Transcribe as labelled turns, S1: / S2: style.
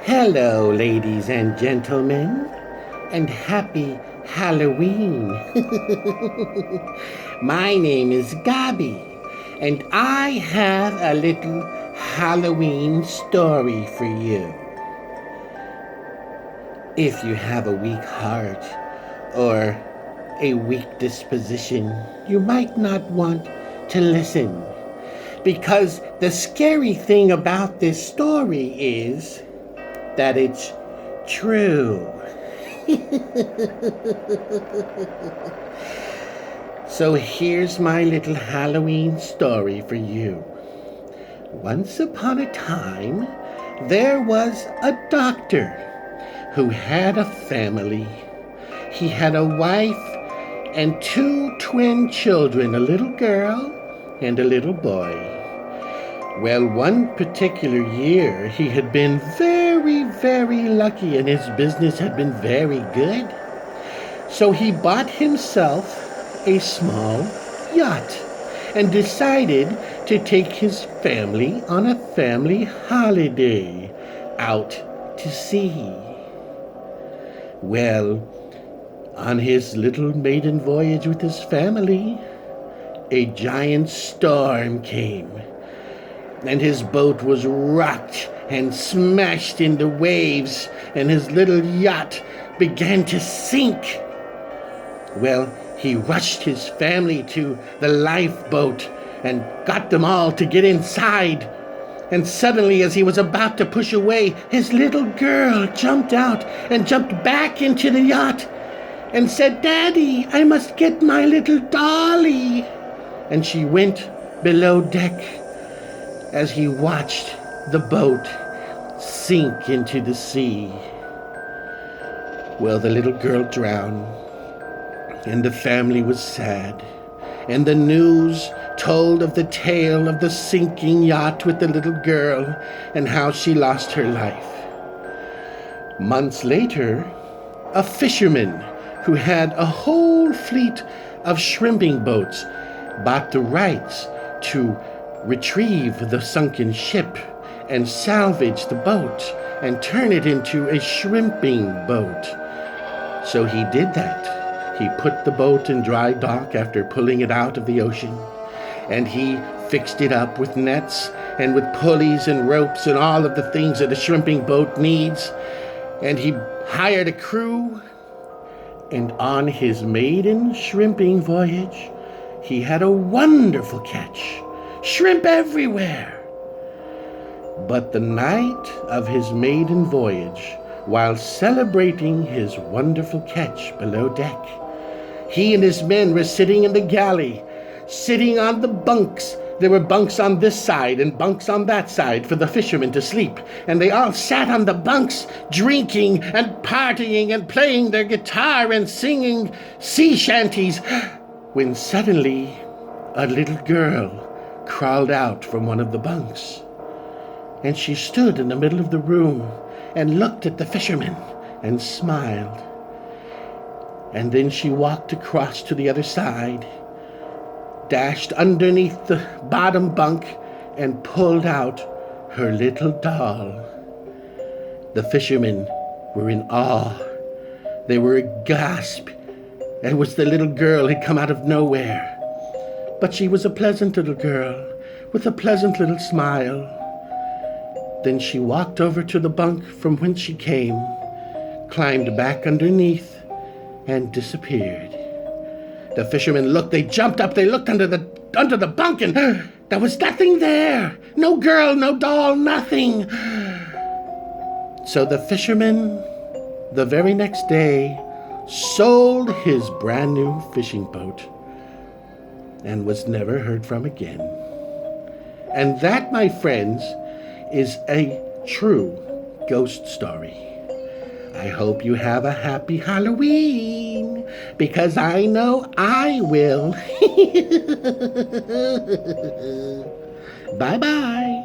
S1: Hello, ladies and gentlemen, and happy Halloween. My name is Gabby, and I have a little Halloween story for you. If you have a weak heart or a weak disposition, you might not want to listen, because the scary thing about this story is that it's true. So here's my little Halloween story for you. Once upon a time, there was a doctor who had a family. He had a wife and 2 twin children, a little girl and a little boy. Well, one particular year, he had been very, very lucky, and his business had been very good. So he bought himself a small yacht and decided to take his family on a family holiday out to sea. Well, on his little maiden voyage with his family, a giant storm came, and his boat was rocked and smashed in the waves, and his little yacht began to sink. Well, he rushed his family to the lifeboat and got them all to get inside. And suddenly, as he was about to push away, his little girl jumped out and jumped back into the yacht and said, "Daddy, I must get my little dolly." And she went below deck as he watched the boat sink into the sea. Well, the little girl drowned, and the family was sad, and the news told of the tale of the sinking yacht with the little girl and how she lost her life. Months later, a fisherman who had a whole fleet of shrimping boats bought the rights to retrieve the sunken ship and salvage the boat and turn it into a shrimping boat. So he did that. He put the boat in dry dock after pulling it out of the ocean, and he fixed it up with nets and with pulleys and ropes and all of the things that a shrimping boat needs. And he hired a crew, and on his maiden shrimping voyage, he had a wonderful catch. Shrimp everywhere. But the night of his maiden voyage, while celebrating his wonderful catch below deck, he and his men were sitting in the galley, sitting on the bunks. There were bunks on this side and bunks on that side for the fishermen to sleep. And they all sat on the bunks, drinking and partying and playing their guitar and singing sea shanties, when suddenly a little girl crawled out from one of the bunks. And she stood in the middle of the room and looked at the fishermen and smiled. And then she walked across to the other side, dashed underneath the bottom bunk, and pulled out her little doll. The fishermen were in awe. They were aghast. It was the little girl had come out of nowhere. But she was a pleasant little girl with a pleasant little smile. Then she walked over to the bunk from whence she came, climbed back underneath, and disappeared. The fishermen looked, they jumped up, they looked under the bunk, and there was nothing there. No girl, no doll, nothing. So the fisherman, the very next day, sold his brand new fishing boat and was never heard from again. And that, my friends, is a true ghost story. I hope you have a happy Halloween, because I know I will. Bye-bye.